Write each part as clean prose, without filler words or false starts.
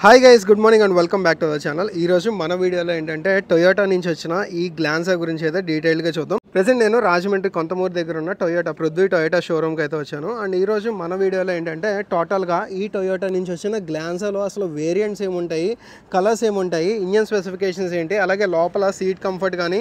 Hi guys, good morning and welcome back to our channel. ఈ రోజు మన వీడియోలో ఏంటంటే టొయోటా నుంచి వచ్చిన ఈ గ్లాన్సా గురించి అయితే డీటెయిల్గా చూద్దాం. ప్రెసెంట్ నేను రాజమండ్రి కొంతమూరు దగ్గర ఉన్న పృథ్వీ టొయోటా షోరూమ్కి అయితే వచ్చాను. అండ్ ఈ రోజు మన వీడియోలో ఏంటంటే టోటల్గా ఈ టొయోటా నుంచి వచ్చిన గ్లాన్సాలో అసలు వేరియంట్స్ ఏముంటాయి, కలర్స్ ఏముంటాయి, ఇంజన్ స్పెసిఫికేషన్స్ ఏంటి, అలాగే లోపల సీట్ కంఫర్ట్ కానీ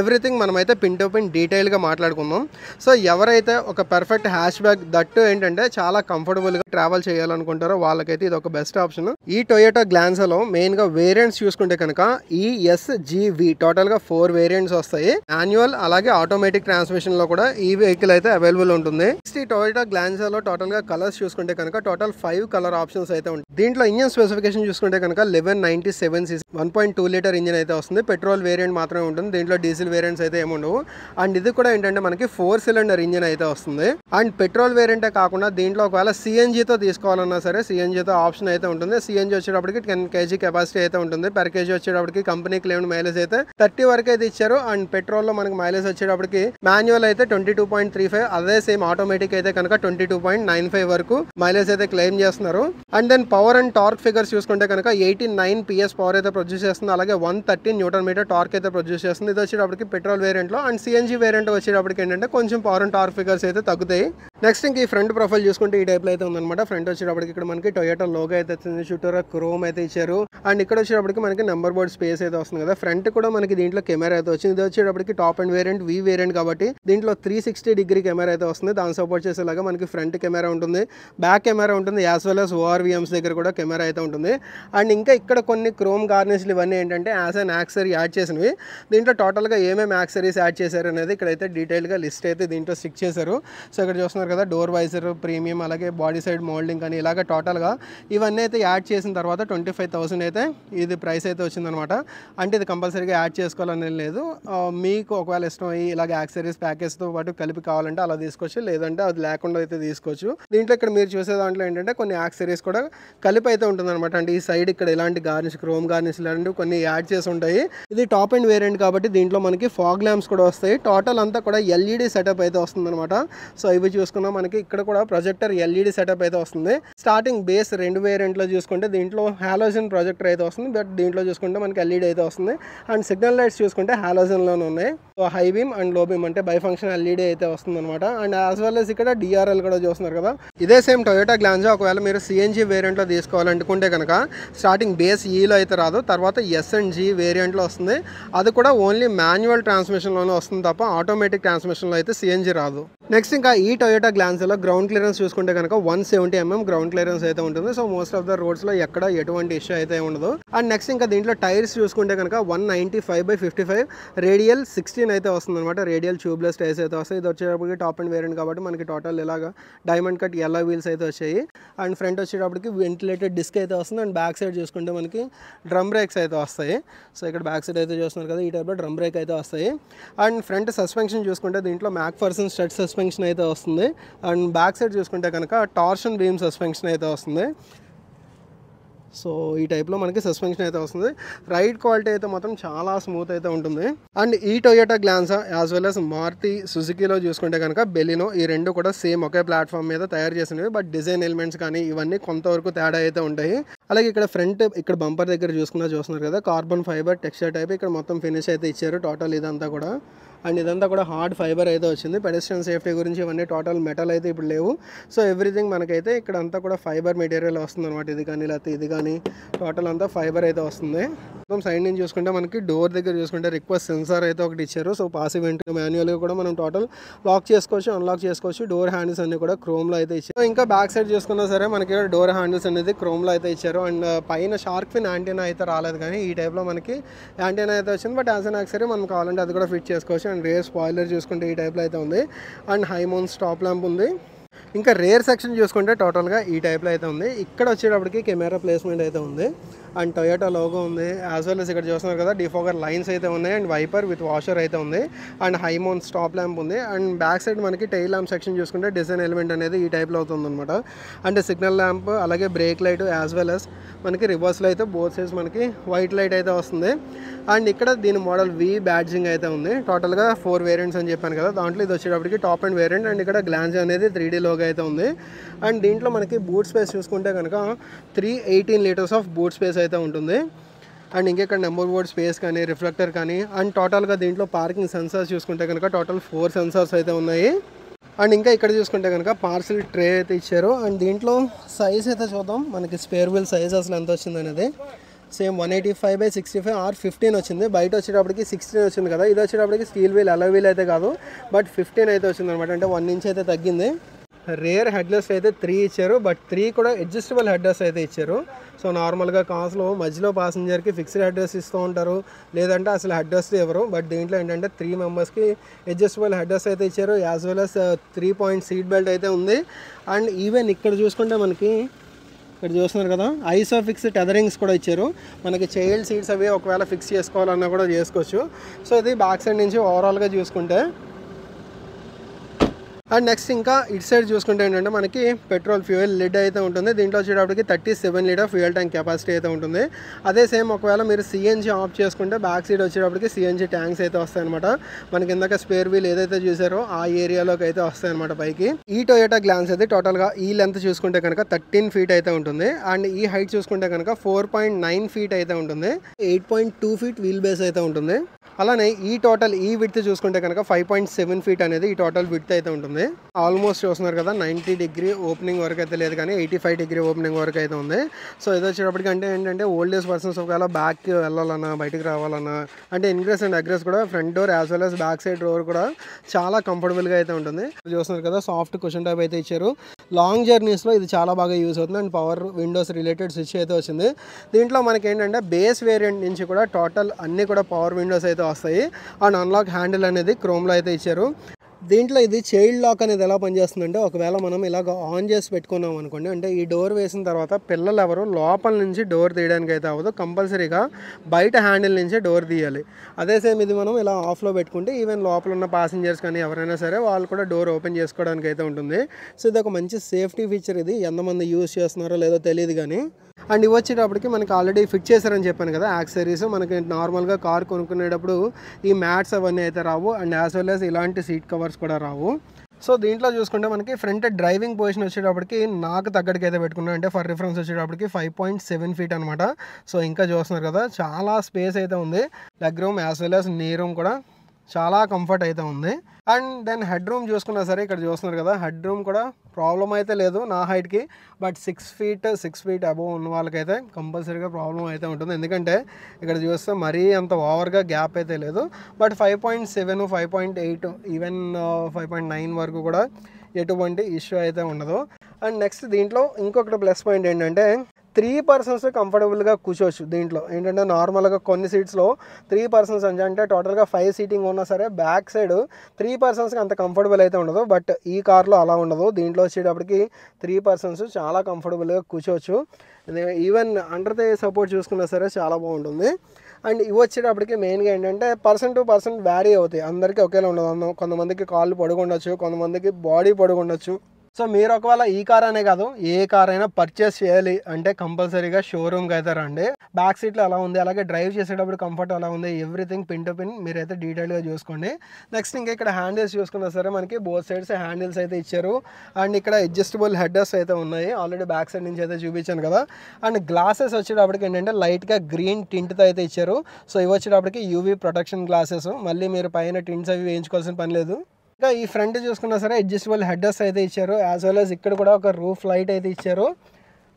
ఎవ్రీథింగ్ మనమైతే పిన్ టు పిన్ డీటెయిల్గా మాట్లాడుకుందాం. సో ఎవరైతే ఒక పర్ఫెక్ట్ హ్యాష్ బ్యాగ్ దట్టు ఏంటంటే చాలా కంఫర్టబుల్గా ట్రావెల్ చేయాలనుకుంటారో వాళ్ళకైతే ఇది ఒక బెస్ట్ ఆప్షన్. ఈ టొయోటా గ్లాన్సాలో మెయిన్గా వేరియంట్స్ చూసుకుంటే కనుక ESGV టోటల్గా 4 వేరియంట్స్ వస్తాయి. మాన్యువల్ అలాగే ఆటోమేటిక్ ట్రాన్స్మిషన్ లో కూడా ఈ వెహికల్ అయితే అవైలబుల్ ఉంటుంది. ఈ టొయోటా గ్లాన్సాలో టోటల్ గా కలర్స్ చూసుకుంటే కనుక టోటల్ 5 కలర్ ఆప్షన్స్ అయితే ఉంటాయి. దీంట్లో ఇంజన్ స్పెసిఫికేషన్ చూసుకుంటే కనుక 1197cc 1.2 లీటర్ ఇంజన్ అయితే వస్తుంది. పెట్రోల్ వేరియంట్ మాత్రమే ఉంటుంది. దీంట్లో డీజిల్ వేరియంట్స్ అయితే ఏముండవు. అండ్ ఇది కూడా ఏంటంటే మనకి 4 సిలిండర్ ఇంజన్ అయితే వస్తుంది. అండ్ పెట్రోల్ వేరియంటే కాకుండా దీంట్లో ఒకవేళ CNGతో తీసుకోవాలన్నా సరే CNGతో ఆప్షన్ అయితే ఉంటుంది. CNG వచ్చేటప్పటికి 10 kg కెపాసిటీ అయితే ఉంటుంది. పర్ కేజీ వచ్చేటప్పటికి కంపెనీ క్లెయిమ్ మైలేజ్ అయితే 30 వరకు అయితే ఇచ్చారు. అండ్ పెట్రోల్ లో మనకి మైలేజ్ వచ్చేటప్పటికి మాన్యువల్ అయితే 22.35, అదే సేమ్ ఆటోమేటిక్ అయితే కనుక 22.95 వరకు మైలేజ్ అయితే క్లెయిమ్ చేస్తున్నారు. And then power and torque figures చూసుకుంటే కనుక 89 PS పవర్ అయితే ప్రొడ్యూస్ చేస్తుంది. అలాగే 130 Nm టార్క్ అయితే ప్రొడ్యూస్ చేస్తుంది. ఇది వచ్చేటప్పటికి పెట్రోల్ వేరియంట్ లో. అండ్ CNG వేరియంట్ వచ్చేటప్పటికి ఏంటంటే కొంచెం పవర్ అండ్ టార్క్ ఫిగర్స్ అయితే తగ్గుతాయి. నెక్స్ట్ ఇంక ఈ ఫ్రంట్ ప్రొఫైల్ చూసుకుంటే ఈ టైప్ లో అయితే ఉందన్నమాట. ఫ్రంట్ వచ్చేటప్పటికి ఇక్కడ మనకి టొయోటా లోగో అయితే వచ్చింది, చుట్టూరా క్రోమ్ అయితే ఇచ్చారు. అండ్ ఇక్కడ వచ్చేటప్పటికి మనకి నెంబర్ బోర్డ్ స్పేస్ అయితే వస్తుంది కదా. ఫ్రంట్ కూడా మనకి దీంట్లో కెమెరా అయితే వచ్చింది. ఇది వచ్చేటప్పటికి top and variant V variant కాబట్టి దీంట్లో 360 కెమెరా అయితే వస్తుంది. దాన్ని సపోర్ట్ చేసేలాగా మనకి ఫ్రంట్ కెమెరా ఉంటుంది, బ్యాక్ కెమెరా ఉంటుంది, యాజ్ వెల్ as ORVMs దగ్గర కూడా కెమెరా అయితే ఉంటుంది. అండ్ ఇంకా ఇక్కడ కొన్ని క్రోమ్ గార్నిష్లు ఇవన్నీ ఏంటంటే యాజ్ అన్ యాక్సరీ యాడ్ చేసినవి. దీంట్లో టోటల్గా ఏమేమి యాక్సరీస్ యాడ్ చేశారు అనేది ఇక్కడైతే డీటెయిల్గా లిస్ట్ అయితే దీంట్లో స్టిక్ చేశారు. సో ఇక్కడ చూస్తున్నారు కదా, డోర్ వైజర్, ప్రీమియం, అలాగే బాడీ సైడ్ మోల్డింగ్ కానీ ఇలాగ టోటల్గా ఇవన్నీ అయితే యాడ్ చేసిన తర్వాత 25,000 అయితే ఇది ప్రైస్ అయితే వచ్చిందనమాట. అంటే ఇది కంపల్సరీగా యాడ్ చేసుకోవాలని లేదు. మీకు ఒకవేళ ఇష్టం అయ్యి ఇలాగ యాక్సరీస్ ప్యాకేజ్తో పాటు కలిపి కావాలంటే అలా తీసుకోవచ్చు, లేదంటే అది లేకుండా అయితే తీసుకోవచ్చు. దీంట్లో ఇక్కడ మీరు చూసే దాంట్లో ఏంటంటే కొన్ని యాక్సరీస్ కూడా కలిపి అయితే ఉంటుందన్నమాట. అంటే ఈ సైడ్ ఇక్కడ ఇలాంటి గార్నిష్, క్రోమ్ గార్నిష్ ఇలాంటివి కొన్ని యాడ్ చేసి ఉంటాయి. ఇది టాప్ అండ్ వేరియంట్ కాబట్టి దీంట్లో మనకి ఫాగ్ ల్యాంప్స్ కూడా వస్తాయి. టోటల్ అంతా కూడా LED సెటప్ అయితే వస్తుందన్నమాట. సో ఇవి చూసుకున్నా మనకి ఇక్కడ కూడా ప్రొజెక్టర్ LED సెటప్ అయితే వస్తుంది. స్టార్టింగ్ బేస్ 2 వేరియంట్లో చూసుకుంటే దీంట్లో హాలోజన్ ప్రొజెక్టర్ అయితే వస్తుంది. బట్ దీంట్లో చూసుకుంటే మనకి LED అయితే వస్తుంది. అండ్ సిగ్నల్ లైట్స్ చూసుకుంటే హాలోజన్లోనే ఉన్నాయి. సో హై బీమ్ అండ్ లో బీమ్ అంటే బై ఫంక్షన్ LED అయితే వస్తుంది అనమాట. అండ్ యాజ్ వెల్ as ఇక్కడ DRL కూడా చూస్తున్నారు కదా. ఇదే సేమ్ టొయోటా గ్లాన్సా ఒకవేళ మీరు CNG వేరియంట్లో తీసుకోవాలనుకుంటే కనుక స్టార్టింగ్ బేస్ ఈలో అయితే రాదు, తర్వాత S&G వేరియంట్లో వస్తుంది. అది కూడా ఓన్లీ మాన్యువల్ ట్రాన్స్మిషన్లోనే వస్తుంది తప్ప ఆటోమేటిక్ ట్రాన్స్మిషన్లో అయితే CNG రాదు. నెక్స్ట్ ఇంకా ఈ టొయోటా గ్లాన్సాలో గ్రౌండ్ క్లియరెన్స్ చూసుకుంటే కనుక 170 mm గ్రౌండ్ క్లియరెన్స్ అయితే ఉంటుంది. సో మోస్ట్ ఆఫ్ ద రోడ్స్లో ఎక్కడ ఎటువంటి ఇష్యూ అయితే ఉండదు. అండ్ నెక్స్ట్ ఇంకా దీంట్లో టైర్స్ చూసుకుంటే కనుక 195/55 రేడియల్ 16 అయితే వస్తుంది అనమాట. రేడియల్ ట్యూబ్లెస్ టైర్స్ అయితే వస్తాయి. ఇది వచ్చేటప్పటికి టాప్ అండ్ వేరియంట్ కాబట్టి మనకి టోటల్ ఇలాగా డైమండ్ కట్ ఎల్లో వీల్స్ అయితే వచ్చాయి. అండ్ ఫ్రంట్ వచ్చేటప్పటికి వెంటిలేటెడ్ డిస్క్ అయితే వస్తుంది. అండ్ బ్యాక్ సైడ్ చూసుకుంటే మనకి డ్రమ్ బ్రేక్స్ అయితే వస్తాయి. సో ఇక్కడ బ్యాక్ సైడ్ అయితే చూస్తున్నారు కదా, ఈ టైప్లో డ్రమ్ బ్రేక్ అయితే వస్తాయి. అండ్ ఫ్రంట్ సస్పెన్షన్ చూసుకుంటే దీంట్లో MacPherson స్టడ్ సస్పెన్షన్ అయితే వస్తుంది. అండ్ బ్యాక్ సైడ్ చూసుకుంటే కనుక టార్షన్ బీమ్ సస్పెన్షన్ అయితే వస్తుంది. సో ఈ టైప్లో మనకి సస్పెన్షన్ అయితే వస్తుంది. రైడ్ క్వాలిటీ అయితే మాత్రం చాలా స్మూత్ అయితే ఉంటుంది. అండ్ ఈ Toyota Glanza as well as Maruti సుజుకీలో చూసుకుంటే కనుక బెలినో, ఈ రెండు కూడా సేమ్ ఒకే ప్లాట్ఫామ్ మీద తయారు చేసినవి. బట్ డిజైన్ ఎలిమెంట్స్ కానీ ఇవన్నీ కొంతవరకు తేడా అయితే ఉంటాయి. అలాగే ఇక్కడ ఫ్రంట్ ఇక్కడ బంపర్ దగ్గర చూస్తున్నారు కదా, కార్బన్ ఫైబర్ టెక్స్చర్ టైప్ ఇక్కడ మొత్తం ఫినిష్ అయితే ఇచ్చారు టోటల్ ఇదంతా కూడా. అండ్ ఇదంతా కూడా హార్డ్ ఫైబర్ అయితే వచ్చింది. పెడెస్ట్రియన్ సేఫ్టీ గురించి ఇవన్నీ టోటల్ మెటల్ అయితే ఇప్పుడు లేవు. సో ఎవ్రీథింగ్ మనకైతే ఇక్కడ అంతా కూడా ఫైబర్ మెటీరియల్ వస్తుంది అనమాట. ఇది కానీ లేకపోతే ఇది కానీ టోటల్ అంతా ఫైబర్ అయితే వస్తుంది. మొత్తం సైడ్ నుంచి చూసుకుంటే మనకి డోర్ దగ్గర చూసుకుంటే రిక్వెస్ట్ సెన్సార్ అయితే ఒకటి ఇచ్చారు. సో పాసివ్ ఎంట్రీ మాన్యువల్గా కూడా మనం టోటల్ లాక్ చేసుకోవచ్చు, అన్లాక్ చేసుకోవచ్చు. డోర్ హ్యాండిల్స్ అన్ని కూడా క్రోమ్లో అయితే ఇచ్చారు. ఇంకా బ్యాక్ సైడ్ చూసుకున్నా సరే మనకి డోర్ హ్యాండిల్స్ అనేది క్రోమ్లో అయితే ఇచ్చారు. అండ్ పైన షార్క్ ఫిన్ యాంటీనా అయితే రాలేదు, కానీ ఈ టైప్లో మనకి యాంటీనా అయితే వచ్చింది. బట్ యాజ్ అన్ యాక్సరీ మనం కావాలంటే అది కూడా ఫిట్ చేసుకోవచ్చు. అండ్ రేర్ స్పాయిలర్ చూసుకుంటే ఈ టైప్లో అయితే ఉంది. And high mount stop lamp ఉంది. ఇంకా రేర్ సెక్షన్ చూసుకుంటే టోటల్గా ఈ టైప్లో అయితే ఉంది. ఇక్కడ వచ్చేటప్పటికి కెమెరా ప్లేస్మెంట్ అయితే ఉంది. అండ్ టొయోటా లోగో ఉంది. యాజ్ వెల్ as ఇక్కడ చూస్తున్నారు కదా, డిఫోగర్ లైన్స్ అయితే ఉన్నాయి. అండ్ వైపర్ విత్ వాషర్ అయితే ఉంది. And high mount stop lamp ఉంది. అండ్ బ్యాక్ సైడ్ మనకి టైల్ ల్యాంప్ సెక్షన్ చూసుకుంటే డిజైన్ ఎలిమెంట్ అనేది ఈ టైప్లో అవుతుంది అనమాట. అంటే సిగ్నల్ ల్యాంప్, అలాగే break light, as well as మనకి రివర్స్లో అయితే బోత్ సైడ్స్ మనకి వైట్ లైట్ అయితే వస్తుంది. అండ్ ఇక్కడ దీని మోడల్ V బ్యాడ్జింగ్ అయితే ఉంది. టోటల్గా 4 వేరియంట్స్ అని చెప్పాను కదా, దాంట్లో ఇది వచ్చేటప్పటికి టాప్ అండ్ వేరియంట్. అండ్ ఇక్కడ గ్లాన్స్ అనేది 3D లోగో కంఫర్టబుల్గా అయితే ఉంది. అండ్ దీంట్లో మనకి బూట్ స్పేస్ చూసుకుంటే కనుక 318 లీటర్స్ ఆఫ్ బూట్ స్పేస్ అయితే ఉంటుంది. అండ్ ఇంకెక్కడ నెంబర్ బోర్డ్ స్పేస్ కానీ రిఫ్లెక్టర్ కానీ అండ్ టోటల్గా దీంట్లో పార్కింగ్ సెన్సార్స్ చూసుకుంటే కనుక టోటల్ 4 సెన్సార్స్ అయితే ఉన్నాయి. అండ్ ఇంకా ఇక్కడ చూసుకుంటే కనుక పార్సల్ ట్రే అయితే ఇచ్చారు. అండ్ దీంట్లో సైజ్ అయితే చూద్దాం, మనకి స్పేర్ వీల్ సైజ్ అసలు ఎంత వచ్చింది అనేది. సేమ్ 185/65 ఆర్ 15 వచ్చింది. బయట వచ్చేటప్పటికి 16 వచ్చింది కదా, ఇది వచ్చేటప్పటికి స్టీల్ వీల్ అలా వీల్ అయితే కాదు, బట్ 15 అయితే వచ్చింది అనమాట. అంటే 1 ఇంచ్ అయితే తగ్గింది. రేర్ హెడ్లెస్ అయితే 3 ఇచ్చారు, బట్ 3 కూడా అడ్జస్టబుల్ హెడ్లెస్ అయితే ఇచ్చారు. సో నార్మల్గా కార్స్లో మధ్యలో ప్యాసింజర్కి ఫిక్స్డ్ హెడ్లెస్ ఇస్తూ ఉంటారు, లేదంటే అసలు హెడ్లెస్ ఎవరు. బట్ దీంట్లో ఏంటంటే 3 మెంబర్స్కి అడ్జస్టబుల్ హెడ్లెస్ అయితే ఇచ్చారు, as well as 3 point seat belt అయితే ఉంది. అండ్ ఈవెన్ ఇక్కడ చూసుకుంటే మనకి ఇక్కడ చూస్తున్నారు కదా, ఐసోఫిక్స్ టెదరింగ్స్ కూడా ఇచ్చారు. మనకి చైల్డ్ సీట్స్ అవి ఒకవేళ ఫిక్స్ చేసుకోవాలన్నా కూడా చేసుకోవచ్చు. సో ఇది బ్యాక్ సైడ్ నుంచి ఓవరాల్గా చూసుకుంటే. అండ్ నెక్స్ట్ ఇంకా ఇటు సైడ్ చూసుకుంటే ఏంటంటే మనకి పెట్రోల్ ఫ్యూయల్ లిడ్ అయితే ఉంటుంది. దీంట్లో వచ్చేటప్పటికి 37 లీటర్ ఫ్యూయల్ ట్యాంక్ కెపాసిటీ అయితే ఉంటుంది. అదే సేమ్ ఒకవేళ మీరు సిఎన్జీ ఆఫ్ చేసుకుంటే బ్యాక్ సైడ్ వచ్చేటప్పటికి సిఎన్జీ ట్యాంక్స్ అయితే వస్తాయన్నమాట. మనకి ఇందాక స్పేర్ వీల్ ఏదైతే చూసారో ఆ ఏరియాలోకి అయితే వస్తాయన్నమాట పైకి. ఈ టొయోటా గ్లాన్స్ అయితే టోటల్గా ఈ లెంత్ చూసుకుంటే కనుక 13 ఫీట్ అయితే ఉంటుంది. అండ్ ఈ హైట్ చూసుకుంటే కనుక 4.9 ఫీట్ అయితే ఉంటుంది. 8.2 ఫీట్ వీల్ బేస్ అయితే ఉంటుంది. అలానే ఈ టోటల్ ఈ విడ్త్ చూసుకుంటే కనుక 5.7 ఫీట్ అనేది ఈ టోటల్ విడ్త్ అయితే ఉంటుంది. ఆల్మోస్ట్ చూస్తున్నారు కదా 90 డిగ్రీ ఓపెనింగ్ వరకు అయితే లేదు, కానీ 85 డిగ్రీ ఓపెనింగ్ వరకు అయితే ఉంది. సో ఇది వచ్చేటప్పటికి అంటే ఏంటంటే ఓల్డ్ ఏజ్ పర్సన్స్ ఒకవేళ బ్యాక్ వెళ్ళాలన్నా బయటకు రావాలన్నా అంటే ఇన్గ్రెస్ అండ్ అగ్రెస్ కూడా front door as well as back side door కూడా చాలా కంఫర్టబుల్గా అయితే ఉంటుంది. చూస్తున్నారు కదా సాఫ్ట్ కుషన్ టైప్ అయితే ఇచ్చారు. లాంగ్ జర్నీస్లో ఇది చాలా బాగా యూజ్ అవుతుంది. And power Windows related switch అయితే వచ్చింది. దీంట్లో మనకి ఏంటంటే బేస్ వేరియంట్ నుంచి కూడా టోటల్ అన్నీ కూడా పవర్ విండోస్ అయితే వస్తాయి. అండ్ అన్లాక్ హ్యాండిల్ అనేది క్రోమ్లో అయితే ఇచ్చారు. దీంట్లో ఇది చైల్డ్ లాక్ అనేది ఎలా పనిచేస్తుందంటే ఒకవేళ మనం ఇలాగ ఆన్ చేసి పెట్టుకున్నాం అనుకోండి, అంటే ఈ డోర్ వేసిన తర్వాత పిల్లలు ఎవరు లోపల నుంచి డోర్ తీయడానికి అయితే అవ్వదు, కంపల్సరీగా బయట హ్యాండిల్ నుంచే డోర్ తీయాలి. అదే సేమ్ ఇది మనం ఇలా ఆఫ్లో పెట్టుకుంటే ఈవెన్ లోపల ఉన్న ప్యాసింజర్స్ కానీ ఎవరైనా సరే వాళ్ళు కూడా డోర్ ఓపెన్ చేసుకోవడానికి అయితే ఉంటుంది. సో ఇది ఒక మంచి సేఫ్టీ ఫీచర్. ఇది ఎంతమంది యూజ్ చేస్తున్నారో లేదో తెలియదు కానీ. అండ్ ఇవి వచ్చేటప్పటికి మనకి ఆల్రెడీ ఫిట్ చేశారని చెప్పాను కదా యాక్సెసరీస్. మనకి నార్మల్గా కార్ కొనుక్కునేటప్పుడు ఈ మ్యాట్స్ అవన్నీ అయితే రావు, అండ్ యాజ్ వెల్ యాజ్ ఇలాంటి సీట్ కవర్స్ కూడా రావు. సో దీంట్లో చూసుకుంటే మనకి ఫ్రంట్ డ్రైవింగ్ పొజిషన్ వచ్చేటప్పటికి నాకు తగ్గడికి అయితే పెట్టుకున్నాను. అంటే ఫర్ రిఫరెన్స్ వచ్చేటప్పటికి 5.7 ఫీట్ అనమాట. సో ఇంకా చూస్తున్నారు కదా చాలా స్పేస్ అయితే ఉంది. Leg room as well as నీ రూమ్ కూడా చాలా కంఫర్ట్ అయితే ఉంది. అండ్ దెన్ హెడ్ రూమ్ చూసుకున్నా సరే ఇక్కడ చూస్తున్నారు కదా హెడ్ రూమ్ కూడా ప్రాబ్లం అయితే లేదు నా హైట్కి. బట్ 6 ఫీట్ అబోవ్ ఉన్న వాళ్ళకైతే కంపల్సరీగా ప్రాబ్లం అయితే ఉంటుంది. ఎందుకంటే ఇక్కడ చూస్తే మరీ అంత ఓవర్గా గ్యాప్ అయితే లేదు. బట్ 5.7, 5.8 ఈవెన్ 5.9 వరకు కూడా ఎటువంటి ఇష్యూ అయితే ఉండదు. అండ్ నెక్స్ట్ దీంట్లో ఇంకొకటి ప్లస్ పాయింట్ ఏంటంటే 3 పర్సన్స్ కంఫర్టబుల్గా కూర్చోవచ్చు. దీంట్లో ఏంటంటే నార్మల్గా కొన్ని సీట్స్లో 3 పర్సన్స్ అంటే టోటల్గా 5 సీటింగ్ ఉన్నా సరే బ్యాక్ సైడ్ 3 పర్సన్స్కి అంత కంఫర్టబుల్ అయితే ఉండదు. బట్ ఈ కార్లో అలా ఉండదు. దీంట్లో వచ్చేటప్పటికి 3 పర్సన్స్ చాలా కంఫర్టబుల్గా కూర్చోవచ్చు. ఈవెన్ అండర్ ది సపోర్ట్ చూసుకున్నా సరే చాలా బాగుంటుంది. అండ్ ఇవి వచ్చేటప్పటికి మెయిన్గా ఏంటంటే పర్సన్ టు పర్సన్ వ్యారీ అవుతాయి. అందరికీ ఒకేలా ఉండదు. కొంతమందికి కాళ్ళు పొడుగుండొచ్చు, కొంతమందికి బాడీ పొడుగుండొచ్చు. సో మీరు ఒకవేళ ఈ కార్ అనే కాదు ఏ కార్ అయినా పర్చేస్ చేయాలి అంటే కంపల్సరీగా షోరూమ్కి అయితే రండి. బ్యాక్ సీట్లో ఎలా ఉంది, అలాగే డ్రైవ్ చేసేటప్పుడు కంఫర్ట్ ఎలా ఉంది, ఎవ్రీథింగ్ పిన్ టు పిన్ మీరైతే డీటెయిల్గా చూసుకోండి. నెక్స్ట్ ఇంకా ఇక్కడ హ్యాండిల్స్ చూసుకున్నా సరే మనకి బోత్ సైడ్స్ హ్యాండిల్స్ అయితే ఇచ్చారు. అండ్ ఇక్కడ అడ్జస్టబుల్ హెడ్డర్స్ అయితే ఉన్నాయి. ఆల్రెడీ బ్యాక్ సైడ్ నుంచి అయితే చూపించాను కదా. అండ్ గ్లాసెస్ వచ్చేటప్పటికి ఏంటంటే లైట్గా గ్రీన్ టింట్తో అయితే ఇచ్చారు. సో ఇవి వచ్చేటప్పటికి యూవీ ప్రొటెక్షన్ గ్లాసెస్. మళ్ళీ మీరు పైన టింట్స్ అవి వేయించుకోవాల్సిన పని లేదు. ఇంకా ఈ ఫ్రంట్ చూసుకున్నా సరే అడ్జస్టబుల్ హెడ్డర్స్ అయితే ఇచ్చారు. యాజ్ వెల్ యాజ్ ఇక్కడ కూడా ఒక రూఫ్ లైట్ అయితే ఇచ్చారు.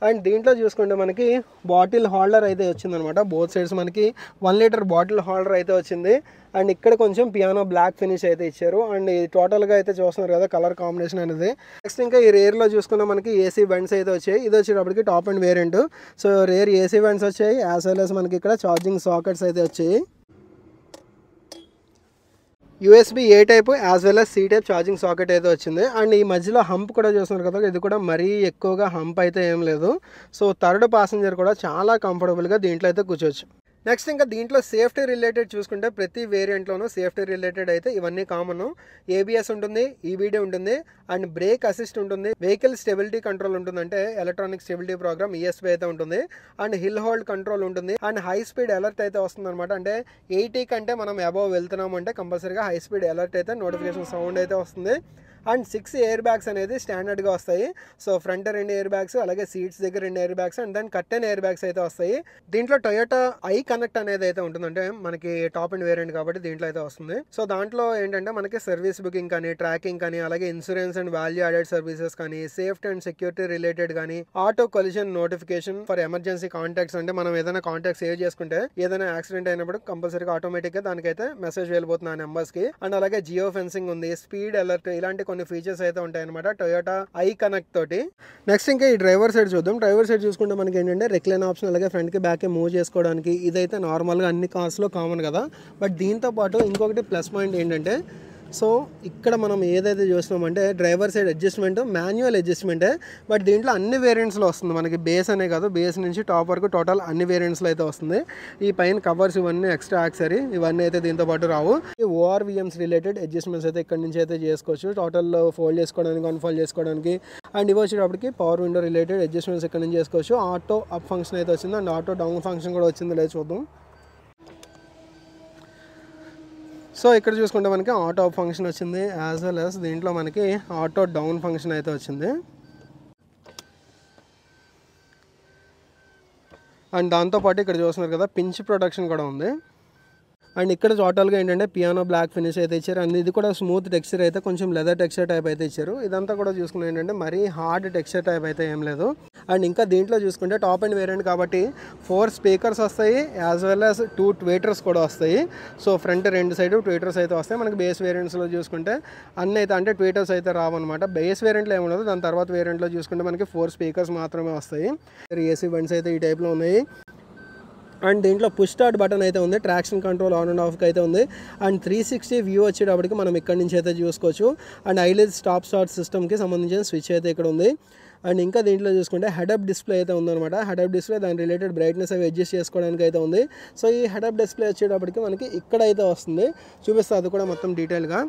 అండ్ దీంట్లో చూసుకుంటే మనకి బాటిల్ హోల్డర్ అయితే వచ్చిందనమాట. బోత్ సైడ్స్ మనకి 1 లీటర్ బాటిల్ హోల్డర్ అయితే వచ్చింది. అండ్ ఇక్కడ కొంచెం పియానో బ్లాక్ ఫినిష్ అయితే ఇచ్చారు. అండ్ ఈ టోటల్గా అయితే చూస్తున్నారు కదా కలర్ కాంబినేషన్ అనేది. నెక్స్ట్ ఇంకా ఈ రేర్లో చూసుకున్నా మనకి ఏసీ వెంట్స్ అయితే వచ్చాయి. ఇది వచ్చేటప్పటికి top and variant. So rear AC vents వచ్చాయి. యాజ్ వెల్ యాజ్ మనకి ఇక్కడ ఛార్జింగ్ సాకెట్స్ అయితే వచ్చాయి. USB A type as well as C type charging socket అయితే వచ్చింది. అండ్ ఈ మధ్యలో హంప్ కూడా చూస్తున్నారు కదా, ఇది కూడా మరీ ఎక్కువగా హంప్ అయితే ఏం లేదు. సో థర్డ్ ప్యాసింజర్ కూడా చాలా కంఫర్టబుల్గా దీంట్లో అయితే కూర్చోవచ్చు. నెక్స్ట్ ఇంకా దీంట్లో సేఫ్టీ రిలేటెడ్ చూసుకుంటే ప్రతి వేరియంట్లోనూ సేఫ్టీ రిలేటెడ్ అయితే ఇవన్నీ కామన్. ABS ఉంటుంది, EBD ఉంటుంది, అండ్ బ్రేక్ అసిస్ట్ ఉంటుంది, వెహికల్ స్టెబిలిటీ కంట్రోల్ ఉంటుంది, అంటే ఎలక్ట్రానిక్ స్టెబిలిటీ ప్రోగ్రామ్ ESP అయితే ఉంటుంది, అండ్ హిల్ హోల్డ్ కంట్రోల్ ఉంటుంది, అండ్ హై స్పీడ్ అలర్ట్ అయితే వస్తుంది అనమాట. అంటే 80 కంటే మనం అబవ్ వెళ్తున్నాము అంటే కంపల్సరీగా హై స్పీడ్ అలర్ట్ అయితే నోటిఫికేషన్ సౌండ్ అయితే వస్తుంది. అండ్ 6 ఎయిర్ బ్యాగ్స్ అనేది స్టాండర్డ్గా వస్తాయి. సో ఫ్రంట్ 2 ఎయిర్ బ్యాగ్స్, అలాగే సీట్స్ దగ్గర 2 air bags and then curtain air bags అయితే వస్తాయి. దీంట్లో టొయోటా ఐ కనెక్ట్ అనేది అయితే ఉంటుంది, అంటే మనకి టాప్ అండ్ వేరియంట్ కాబట్టి దీంట్లో అయితే వస్తుంది. సో దాంట్లో ఏంటంటే మనకి సర్వీస్ బుకింగ్ కానీ, ట్రాకింగ్ కానీ, అలాగే insurance and value added services కానీ, సేఫ్టీ అండ్ సెక్యూరిటీ రిలేటెడ్ కానీ, auto collision notification for emergency contacts, అంటే మనం ఏదైనా కాంటాక్ట్ సేవ్ చేసుకుంటే ఏదైనా యాక్సిడెంట్ అయినప్పుడు కంపల్సరీగా ఆటోమేటిక్ గా దానికైతే మెసేజ్ వెళ్ళిపోతుంది ఆ నెంబర్స్ కి. అండ్ అలాగే జియో ఫెన్సింగ్ ఉంది, స్పీడ్ అలర్ట్, ఇలాంటి కొన్ని ఫీచర్స్ అయితే ఉంటాయి అనమాట టొయోటా ఐ కనెక్ట్ తోటి. నెక్స్ట్ ఇంకా ఈ డ్రైవర్ సైడ్ చూద్దాం. డ్రైవర్ సైడ్ చూసుకుంటే మనకి ఏంటంటే రెక్లైన్ ఆప్షన్, అలాగే ఫ్రంట్ కి బ్యాక్ కి మూవ్ చేసుకోవడానికి ఇదైతే నార్మల్ గా అన్ని కార్స్ లో కామన్ కదా. బట్ దీంతో పాటు ఇంకొకటి ప్లస్ పాయింట్ ఏంటంటే, సో ఇక్కడ మనం ఏదైతే చూస్తున్నామంటే డ్రైవర్ సైడ్ అడ్జస్ట్మెంట్ మాన్యువల్ అడ్జస్ట్మెంటే, బట్ దీంట్లో అన్ని వేరియంట్స్లో వస్తుంది. మనకి బేస్ అనే కాదు, బేస్ నుంచి టాప్ వరకు టోటల్ అన్ని వేరియంట్స్లో అయితే వస్తుంది. ఈ పైన కవర్స్ ఇవన్నీ ఎక్స్ట్రా యాక్సరీ ఇవన్నీ అయితే దీంతో పాటు రావు. ఈ ఓఆర్విఎమ్స్ రిలేటెడ్ అడ్జస్ట్మెంట్స్ అయితే ఇక్కడ నుంచి అయితే చేసుకోవచ్చు, టోటల్ ఫోల్డ్ చేసుకోవడానికి, అన్ఫోల్డ్ చేసుకోవడానికి. అండ్ ఇవి వచ్చేటప్పటికి పవర్ విండో రిలేటెడ్ అడ్జస్ట్మెంట్స్ ఇక్కడ నుంచి చేసుకోవచ్చు. ఆటో అప్ ఫంక్షన్ అయితే వచ్చింది అండ్ ఆటో డౌన్ ఫంక్షన్ కూడా వచ్చింది, లేదు చూద్దాం. సో ఇక్కడ చూసుకుంటే మనకి ఆటో అప్ ఫంక్షన్ వచ్చింది, యాజ్ వెల్ యాజ్ దీంట్లో మనకి ఆటో డౌన్ ఫంక్షన్ అయితే వచ్చింది. అండ్ దాంతోపాటు ఇక్కడ చూస్తున్నారు కదా పించ్ ప్రొటెక్షన్ కూడా ఉంది. అండ్ ఇక్కడ టోటల్గా ఏంటంటే పియానో బ్లాక్ ఫినిష్ అయితే ఇచ్చారు. అండ్ ఇది కూడా స్మూత్ టెక్స్చర్ అయితే, కొంచెం లెదర్ టెక్స్చర్ టైప్ అయితే ఇచ్చారు. ఇదంతా కూడా చూసుకుంటే ఏంటంటే మరీ హార్డ్ టెక్స్చర్ టైప్ అయితే ఏం లేదు. అండ్ ఇంకా దీంట్లో చూసుకుంటే టాప్ అండ్ వేరియంట్ కాబట్టి 4 స్పీకర్స్ వస్తాయి, యాజ్ వెల్ యాజ్ 2 ట్వీటర్స్ కూడా వస్తాయి. సో ఫ్రంట్ 2 సైడ్ ట్వీటర్స్ అయితే వస్తాయి. మనకి బేస్ వేరియంట్స్లో చూసుకుంటే అన్నీ అయితే అంటే ట్వీటర్స్ అయితే రావన్నమాట. బేస్ వేరియంట్లో ఏముండదు, దాని తర్వాత వేరియంట్లో చూసుకుంటే మనకి 4 స్పీకర్స్ మాత్రమే వస్తాయి. ఏసీ బండ్స్ అయితే ఈ టైప్లో ఉన్నాయి. అండ్ దీంట్లో పుష్ స్టార్ట్ బటన్ అయితే ఉంది, ట్రాక్షన్ కంట్రోల్ ఆన్ అండ్ ఆఫ్కి అయితే ఉంది. అండ్ 360 వ్యూ వచ్చేటప్పటికి మనం ఇక్కడ నుంచి అయితే చూసుకోవచ్చు. అండ్ ఐలెడ్ స్టాప్ స్టార్ట్ సిస్టమ్కి సంబంధించిన స్విచ్ అయితే ఇక్కడ ఉంది. అండ్ ఇంకా దీంట్లో చూసుకుంటే హెడప్ డిస్ప్లే అయితే ఉందన్నమాట. హెడప్ డిస్ప్లే దాని రిలేటెడ్ బ్రైట్నెస్ అవి అడ్జస్ట్ చేసుకోవడానికి అయితే ఉంది. సో ఈ హెడప్ డిస్ప్లే వచ్చేటప్పటికి మనకి ఇక్కడ అయితే వస్తుంది, చూపిస్తుంది అది కూడా మొత్తం డీటెయిల్గా.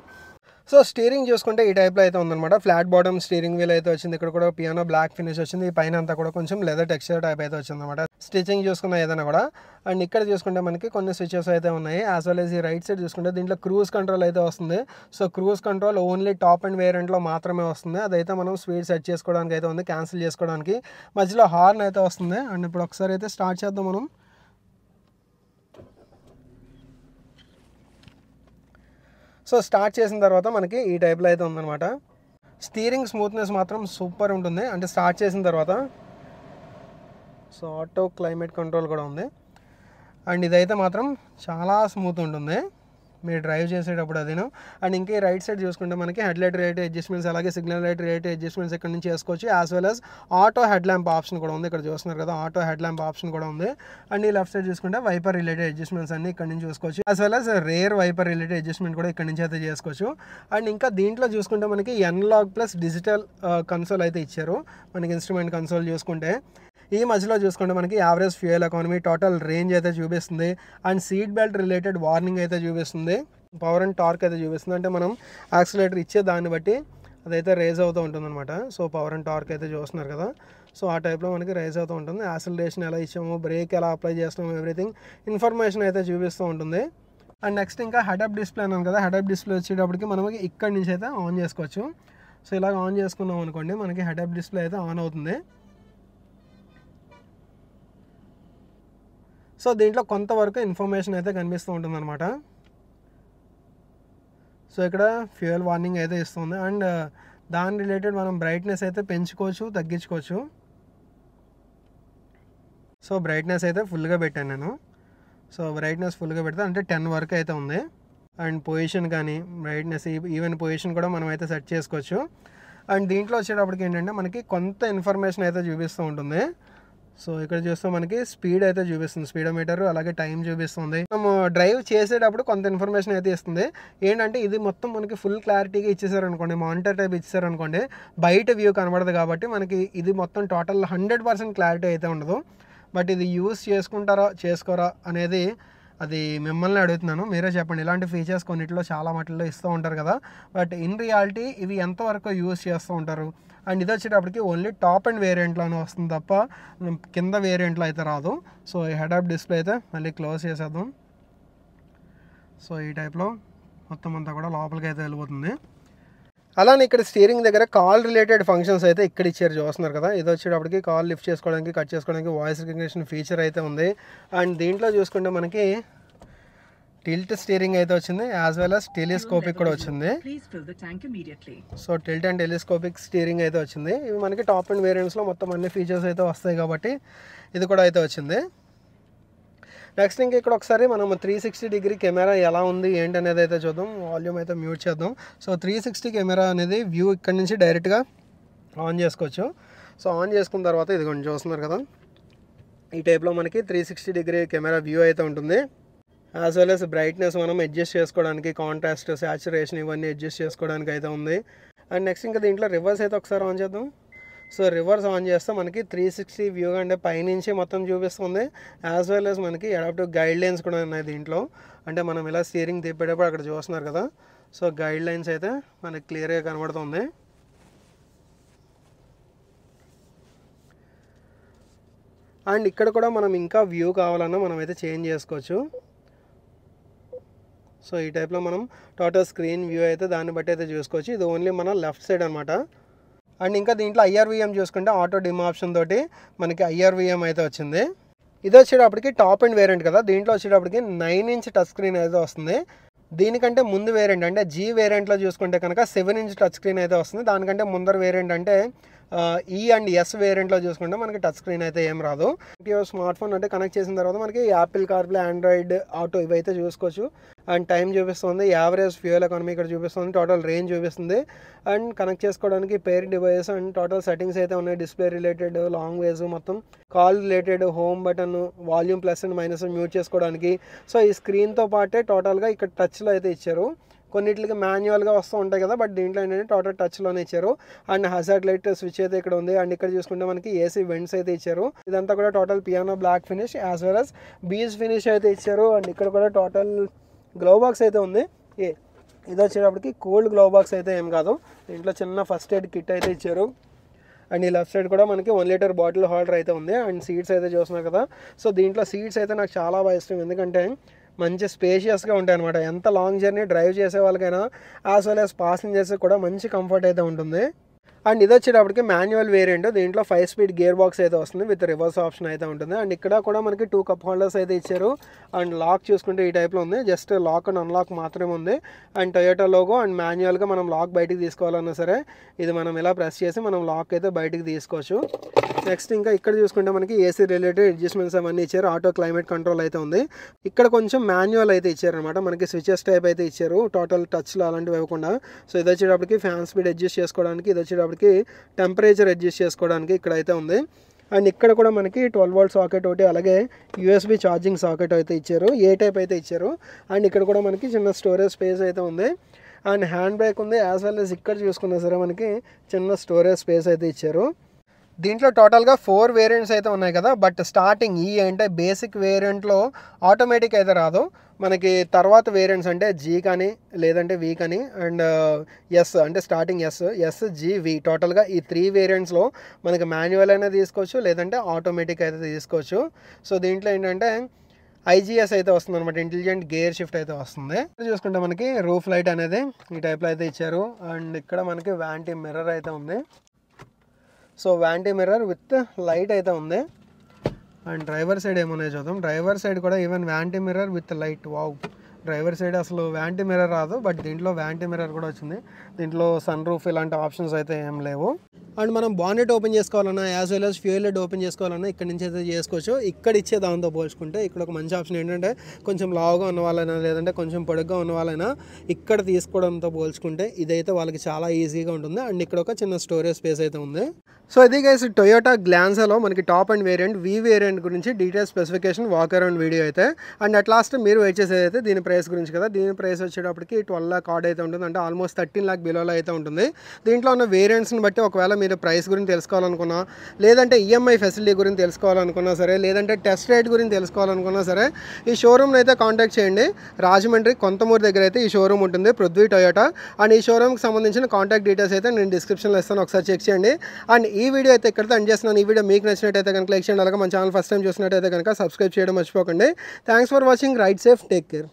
సో స్టీరింగ్ చూసుకుంటే ఈ టైప్లో అయితే ఉందన్నమాట. ఫ్లాట్ బాటమ్ స్టీరింగ్ వీల్ అయితే వచ్చింది. ఇక్కడ కూడా పియానో బ్లాక్ ఫినిష్ వచ్చింది. ఈ పైన అంతా కూడా కొంచెం లెదర్ టెక్స్చర్ టైప్ అయితే వచ్చింది అనమాట, స్టిచింగ్ చూసుకున్న ఏదైనా కూడా. అండ్ ఇక్కడ చూసుకుంటే మనకి కొన్ని స్విచెస్ అయితే ఉన్నాయి. యాజ్ వెల్ as ఈ రైట్ సైడ్ చూసుకుంటే దీంట్లో క్రూజ్ కంట్రోల్ అయితే వస్తుంది. So cruise control only top end వేరియంట్లో మాత్రమే వస్తుంది. అదైతే మనం స్పీడ్ సెట్ చేసుకోవడానికి అయితే ఉంది, క్యాన్సిల్ చేసుకోవడానికి. మధ్యలో హార్న్ అయితే వస్తుంది. అండ్ ఇప్పుడు ఒకసారి అయితే స్టార్ట్ చేద్దాం మనం. సో స్టార్ట్ చేసిన తర్వాత మనకి ఈ టైప్లో అయితే ఉందన్నమాట. స్టీరింగ్ స్మూత్నెస్ మాత్రం సూపర్ ఉంటుంది, అంటే స్టార్ట్ చేసిన తర్వాత. సో ఆటో క్లైమేట్ కంట్రోల్ కూడా ఉంది. అండ్ ఇదైతే మాత్రం చాలా స్మూత్ ఉంటుంది మీరు డ్రైవ్ చేసేటప్పుడు అదిను. అండ్ ఇంకా ఈ రైట్ సైడ్ చూసుకుంటే మనకి హెడ్ లైట్ రిలేటెడ్ అడ్జస్ట్మెంట్స్, అలాగే సిగ్నల్ లైట్ రిలేటెడ్ అడ్జస్ట్మెంట్స్ ఇక్కడ నుంచి చేసుకోవచ్చు. As well as auto head lamp option కూడా ఉంది. ఇక్కడ చూస్తున్నారు కదా ఆటో హెడ్ ల్యాంప్ ఆప్షన్ కూడా ఉంది. అండ్ ఈ లెఫ్ట్ సైడ్ చూసుకుంటే వైపర్ రిలేటెడ్ అడ్జస్ట్మెంట్స్ అన్ని ఇక్కడ నుంచి చూసుకోవచ్చు. As well as rear wiper related adjustment కూడా ఇక్కడ నుంచి అయితే చేసుకోవచ్చు. అండ్ ఇంకా దీంట్లో చూసుకుంటే మనకి ఎన్లాగ్ ప్లస్ డిజిటల్ కన్సోల్ అయితే ఇచ్చారు. మనకి ఇన్స్ట్రుమెంట్ కన్సోల్ చూసుకుంటే ఈ మధ్యలో చూసుకుంటే మనకి average fuel economy, total range అయితే చూపిస్తుంది. And seat belt related warning అయితే చూపిస్తుంది. పవర్ అండ్ టార్క్ అయితే చూపిస్తుంది, అంటే మనం యాక్సిలేటర్ ఇచ్చే దాన్ని బట్టి అదైతే రేజ్ అవుతూ ఉంటుందన్నమాట. సో పవర్ అండ్ టార్క్ అయితే చూస్తున్నారు కదా, సో ఆ టైప్లో మనకి రైజ్ అవుతూ ఉంటుంది. యాక్సిలరేషన్ ఎలా ఇచ్చాము, బ్రేక్ ఎలా అప్లై చేస్తాము, ఎవ్రీథింగ్ ఇన్ఫర్మేషన్ అయితే చూపిస్తూ ఉంటుంది. అండ్ నెక్స్ట్ ఇంకా హెడప్ డిస్ప్లే అన్నాను కదా, హెడప్ డిస్ప్లే వచ్చేటప్పటికి మనకి ఇక్కడ నుంచి అయితే ఆన్ చేసుకోవచ్చు. సో ఇలాగ ఆన్ చేసుకున్నాం అనుకోండి, మనకి హెడప్ డిస్ప్లే అయితే ఆన్ అవుతుంది. సో దీంట్లో కొంతవరకు ఇన్ఫర్మేషన్ అయితే కనిపిస్తూ ఉంటుంది అనమాట. సో ఇక్కడ ఫ్యూయల్ వార్నింగ్ అయితే ఇస్తుంది. అండ్ దాని రిలేటెడ్ మనం బ్రైట్నెస్ అయితే పెంచుకోవచ్చు, తగ్గించుకోవచ్చు. సో బ్రైట్నెస్ అయితే ఫుల్గా పెట్టాను నేను. సో బ్రైట్నెస్ ఫుల్గా పెడితే అంటే 10 వరకు అయితే ఉంది. అండ్ పొజిషన్ కానీ బ్రైట్నెస్ ఈవెన్ పొజిషన్ కూడా మనం అయితే సెట్ చేసుకోవచ్చు. అండ్ దీంట్లో వచ్చేటప్పటికి ఏంటంటే మనకి కొంత ఇన్ఫర్మేషన్ అయితే చూపిస్తూ ఉంటుంది. సో ఇక్కడ చూస్తే మనకి స్పీడ్ అయితే చూపిస్తుంది, స్పీడోమీటర్, అలాగే టైం చూపిస్తుంది. మనం డ్రైవ్ చేసేటప్పుడు కొంత ఇన్ఫర్మేషన్ అయితే ఇస్తుంది. ఏంటంటే ఇది మొత్తం మనకి ఫుల్ క్లారిటీగా ఇచ్చేసారనుకోండి, మానిటర్ టైప్ ఇచ్చేసారనుకోండి, బయట వ్యూ కనబడదు కాబట్టి మనకి ఇది మొత్తం టోటల్ 100% క్లారిటీ అయితే ఉండదు. బట్ ఇది యూస్ చేసుకుంటారా చేసుకోరా అనేది అది మిమ్మల్ని అడుగుతున్నాను, మీరే చెప్పండి. ఇలాంటి ఫీచర్స్ కొన్నిట్లో చాలా మట్లలో ఇస్తూ ఉంటారు కదా, బట్ ఇన్ రియాలిటీ ఇవి ఎంతవరకు యూస్ చేస్తూ ఉంటారు. అండ్ ఇది వచ్చేటప్పటికి ఓన్లీ టాప్ అండ్ వేరియంట్లోనే వస్తుంది తప్ప కింద వేరియంట్లో అయితే రాదు. సో ఈ హెడ్ అప్ డిస్ప్లే అయితే మళ్ళీ క్లోజ్ చేసేద్దాం. సో ఈ టైప్లో మొత్తం అంతా కూడా లోపలికి అయితే వెళ్ళిపోతుంది. అలానే ఇక్కడ స్టీరింగ్ దగ్గర కాల్ రిలేటెడ్ ఫంక్షన్స్ అయితే ఇక్కడ ఇచ్చారు, చూస్తున్నారు కదా. ఇది వచ్చేటప్పటికి కాల్ లిఫ్ట్ చేసుకోవడానికి, కట్ చేసుకోవడానికి వాయిస్ రికగ్నిషన్ ఫీచర్ అయితే ఉంది. అండ్ దీంట్లో చూసుకుంటే మనకి టిల్ట్ స్టీరింగ్ అయితే వచ్చింది, యాజ్ వెల్ as టెలిస్కోపిక్ కూడా వచ్చింది. So tilt and telescopic steering అయితే వచ్చింది. ఇవి మనకి టాప్ అండ్ వేరియంట్స్లో మొత్తం అన్ని ఫీచర్స్ అయితే వస్తాయి కాబట్టి ఇది కూడా అయితే వచ్చింది. నెక్స్ట్ ఇంకా ఇక్కడ ఒకసారి మనం 360 డిగ్రీ కెమెరా ఎలా ఉంది ఏంటి అనేది అయితే చూద్దాం. వాల్యూమ్ అయితే మ్యూట్ చేద్దాం. సో 360 కెమెరా అనేది వ్యూ ఇక్కడ నుంచి డైరెక్ట్గా ఆన్ చేసుకోవచ్చు. సో ఆన్ చేసుకున్న తర్వాత ఇది కొంచెం చూస్తున్నారు కదా, ఈ టైప్లో మనకి 360 డిగ్రీ కెమెరా వ్యూ అయితే ఉంటుంది. యాజ్ వెల్ as బ్రైట్నెస్ మనం అడ్జస్ట్ చేసుకోవడానికి, కాంట్రాస్ట్, సాచురేషన్ ఇవన్నీ అడ్జస్ట్ చేసుకోవడానికి అయితే ఉంది. అండ్ నెక్స్ట్ ఇంకా దీంట్లో రివర్స్ అయితే ఒకసారి ఆన్ చేద్దాం. సో రివర్స్ ఆన్ చేస్తే మనకి 360 వ్యూ అంటే పైనుంచి మొత్తం చూపిస్తుంది. యాజ్ వెల్ as మనకి అడాప్టివ్ గైడ్ లైన్స్ కూడా ఉన్నాయి దీంట్లో. అంటే మనం ఇలా స్టీరింగ్ తిప్పేటప్పుడు అక్కడ చూస్తున్నారు కదా, సో గైడ్ లైన్స్ అయితే మనకి క్లియర్గా కనబడుతుంది. అండ్ ఇక్కడ కూడా మనం ఇంకా వ్యూ కావాలన్నా మనం అయితే చేంజ్ చేసుకోవచ్చు. సో ఈ టైప్లో మనం టోటల్ స్క్రీన్ వ్యూ అయితే దాన్ని బట్టి అయితే చూసుకోవచ్చు. ఇది ఓన్లీ మన లెఫ్ట్ సైడ్ అనమాట. అండ్ ఇంకా దీంట్లో IRVM చూసుకుంటే ఆటో డిమ్ ఆప్షన్ తోటి మనకి IRVM అయితే వచ్చింది. ఇది వచ్చేటప్పటికి టాప్ అండ్ వేరియంట్ కదా, దీంట్లో వచ్చేటప్పటికి 9-inch టచ్ స్క్రీన్ అయితే వస్తుంది. దీనికంటే ముందు వేరియంట్ అంటే G వేరియంట్లో చూసుకుంటే కనుక 7-inch టచ్ స్క్రీన్ అయితే వస్తుంది. దానికంటే ముందర వేరియంట్ అంటే E అండ్ S వేరియంట్లో చూసుకుంటే మనకి టచ్ స్క్రీన్ అయితే ఏం రాదు. స్మార్ట్ ఫోన్ అంటే కనెక్ట్ చేసిన తర్వాత మనకి యాపిల్ కార్ప్లే, ఆండ్రాయిడ్ ఆటో ఇవైతే చూసుకోవచ్చు. అండ్ టైం చూపిస్తుంది, యావరేజ్ ఫ్యూయల్ ఎకానమీ ఇక్కడ చూపిస్తుంది, టోటల్ రేంజ్ చూపిస్తుంది. అండ్ కనెక్ట్ చేసుకోవడానికి పేర్ డివైస్ అండ్ టోటల్ సెట్టింగ్స్ అయితే ఉన్నాయి. డిస్ప్లే రిలేటెడ్, లాంగ్వేజ్, మొత్తం call related, home button, volume plus and minus mute చేసుకోవడానికి. సో ఈ స్క్రీన్తో పాటే టోటల్గా ఇక్కడ టచ్లో అయితే ఇచ్చారు. కొన్నిటికి మాన్యువల్గా వస్తూ ఉంటాయి కదా, బట్ దీంట్లో ఏంటంటే టోటల్ టచ్లోనే ఇచ్చారు. అండ్ హజార్డ్ లైట్ స్విచ్ అయితే ఇక్కడ ఉంది. అండ్ ఇక్కడ చూసుకుంటే మనకి AC వెంట్స్ అయితే ఇచ్చారు. ఇదంతా కూడా total piano black finish as well as beige finish అయితే ఇచ్చారు. అండ్ ఇక్కడ కూడా టోటల్ గ్లో బాక్స్ అయితే ఉంది. ఇది వచ్చేటప్పటికి కోల్డ్ గ్లో బాక్స్ అయితే ఏం కాదు, దీంట్లో చిన్న ఫస్ట్ ఎయిడ్ కిట్ అయితే ఇచ్చారు. అండ్ ఈ లెఫ్ట్ సైడ్ కూడా మనకి 1 లీటర్ బాటిల్ హోల్డర్ అయితే ఉంది. అండ్ సీట్స్ అయితే చూస్తున్నారు కదా, సో దీంట్లో సీట్స్ అయితే నాకు చాలా బాగా ఇష్టం. ఎందుకంటే మంచి స్పేషియస్గా ఉంటాయి అనమాట. ఎంత లాంగ్ జర్నీ డ్రైవ్ చేసే వాళ్ళకైనా యాజ్ వెల్ as ప్యాసింజర్స్ కూడా మంచి కంఫర్ట్ అయితే ఉంటుంది. అండ్ ఇది వచ్చేటప్పటికి మాన్యువల్ వేరియంట్, దీంట్లో 5-speed గేర్ బాక్స్ అయితే వస్తుంది విత్ రివర్స్ ఆప్షన్ అయితే ఉంటుంది. అండ్ ఇక్కడ కూడా మనకి 2 కప్ హోల్డర్స్ అయితే ఇచ్చారు. అండ్ లాక్ చూసుకుంటే ఈ టైప్లో ఉంది, జస్ట్ లాక్ అండ్ అన్లాక్ మాత్రమే ఉంది. And Toyota logo. అండ్ మాన్యువల్గా మనం లాక్ బయటికి తీసుకోవాలన్నా సరే ఇది మనం ఇలా ప్రెస్ చేసి మనం లాక్ అయితే బయటికి తీసుకోవచ్చు. నెక్స్ట్ ఇంకా ఇక్కడ చూసుకుంటే మనకి AC రిలేటెడ్ అడ్జస్ట్మెంట్స్ అవన్నీ ఇచ్చారు. ఆటో క్లైమేట్ కంట్రోల్ అయితే ఉంది. ఇక్కడ కొంచెం మాన్యువల్ అయితే ఇచ్చారనమాట, మనకి స్విచెస్ టైప్ అయితే ఇచ్చారు, టోటల్ టచ్లో అలాంటివి ఇవ్వకుండా. సో ఇది వచ్చేటప్పటికి ఫ్యాన్ స్పీడ్ అడ్జస్ట్ చేసుకోవడానికి, ఇది వచ్చేటప్పటికి టెంపరేచర్ అడ్జస్ట్ చేసుకోవడానికి ఇక్కడ అయితే ఉంది. అండ్ ఇక్కడ కూడా మనకి 12 volt సాకెట్ ఒకటి, అలాగే USB ఛార్జింగ్ సాకెట్ అయితే ఇచ్చారు, ఏ టైప్ అయితే ఇచ్చారు. అండ్ ఇక్కడ కూడా మనకి చిన్న స్టోరేజ్ స్పేస్ అయితే ఉంది. అండ్ హ్యాండ్ బ్రేక్ ఉంది, యాజ్ వెల్ as ఇక్కడ చూసుకున్నా సరే మనకి చిన్న స్టోరేజ్ స్పేస్ అయితే ఇచ్చారు. దీంట్లో టోటల్గా 4 వేరియంట్స్ అయితే ఉన్నాయి కదా, బట్ స్టార్టింగ్ ఈ అంటే బేసిక్ వేరియంట్లో ఆటోమేటిక్ అయితే రాదు. మనకి తర్వాత వేరియంట్స్ అంటే G కానీ లేదంటే V కానీ అండ్ S అంటే స్టార్టింగ్ S G V టోటల్గా ఈ 3 వేరియంట్స్లో మనకి మాన్యువల్ అయినా తీసుకోవచ్చు, లేదంటే ఆటోమేటిక్ అయితే తీసుకోవచ్చు. సో దీంట్లో ఏంటంటే IGS అయితే వస్తుంది అనమాట, ఇంటెలిజెంట్ గేర్ షిఫ్ట్ అయితే వస్తుంది. చూసుకుంటే మనకి రూఫ్ లైట్ అనేది ఈ టైప్లో అయితే ఇచ్చారు. అండ్ ఇక్కడ మనకి వ్యాంటీ మిర్రర్ అయితే ఉంది. So vanity mirror with light అయితే ఉంది. అండ్ డ్రైవర్ సైడ్ ఏమున్నాయో చూద్దాం. డ్రైవర్ సైడ్ కూడా even vanity mirror with light. Wow, driver side అసలు వ్యాంటీ మిర్రర్ రాదు, బట్ దీంట్లో వ్యాంటీ మిర్రర్ కూడా వచ్చింది. దీంట్లో సన్ రూఫ్ ఇలాంటి ఆప్షన్స్ అయితే ఏం లేవు. అండ్ మనం బానెట్ ఓపెన్ చేసుకోవాలన్నా as well as fuel head open చేసుకోవాలన్నా ఇక్కడ నుంచి అయితే చేసుకోవచ్చు. ఇక్కడ ఇచ్చే దాంతో పోల్చుకుంటే ఇక్కడ ఒక మంచి ఆప్షన్ ఏంటంటే కొంచెం లావుగా ఉన్న వాళ్ళైనా లేదంటే కొంచెం పొడుగ్గా ఉన్న వాళ్ళైనా ఇక్కడ తీసుకోవడంతో పోల్చుకుంటే ఇదైతే వాళ్ళకి చాలా ఈజీగా ఉంటుంది. అండ్ ఇక్కడ ఒక చిన్న స్టోరేజ్ స్పేస్ అయితే ఉంది. సో ఇది గైస్ టొయోటా గ్లాన్సాలో మనకి top and variant V variant గురించి detail specification walk around video అయితే. అండ్ అట్ లాస్ట్ మీరు వెయిట్ చేసేది అయితే దీని ప్రైస్ గురించి కదా. దీని ప్రైస్ వచ్చేటప్పటికి 12 lakh కార్డ్ అయితే ఉంటుంది, అంటే ఆల్మోస్ట్ 13 lakh బిలోలో అయితే ఉంటుంది. దీంట్లో ఉన్న వేరియంట్స్ని బట్టి ఒకవేళ మీరు ప్రైస్ గురించి తెలుసుకోవాలనుకున్నా, లేదంటే EMI ఫెసిలిటీ గురించి తెలుసుకోవాలనుకున్నా సరే, లేదంటే టెస్ట్ రైడ్ గురించి తెలుసుకోవాలనుకున్నా సరే ఈ షోరూమ్ని అయితే కాంటాక్ట్ చేయండి. రాజమండ్రి కొంతమూరు దగ్గర అయితే ఈ షోరూమ్ ఉంటుంది, పృథ్వీ టొయోటా. అండ్ ఈ షోరూమ్కి సంబంధించిన కాంటాక్ట్ డీటెయిల్స్ అయితే నేను డిస్క్రిప్షన్లో ఇస్తాను, ఒకసారి చెక్ చేయండి. అండ్ ఈ వీడియో అయితే ఇక్కడితో ఎండ్ చేస్తున్నాను. ఈ వీడియో మీకు నచ్చినట్టయితే కనుక లైక్ చేయండి, అలాగే మన ఛానల్ ఫస్ట్ టైం చూసినట్టయితే కనుక సబ్స్క్రైబ్ చేయడం మర్చిపోకండి. Thanks for watching. Ride safe, take care.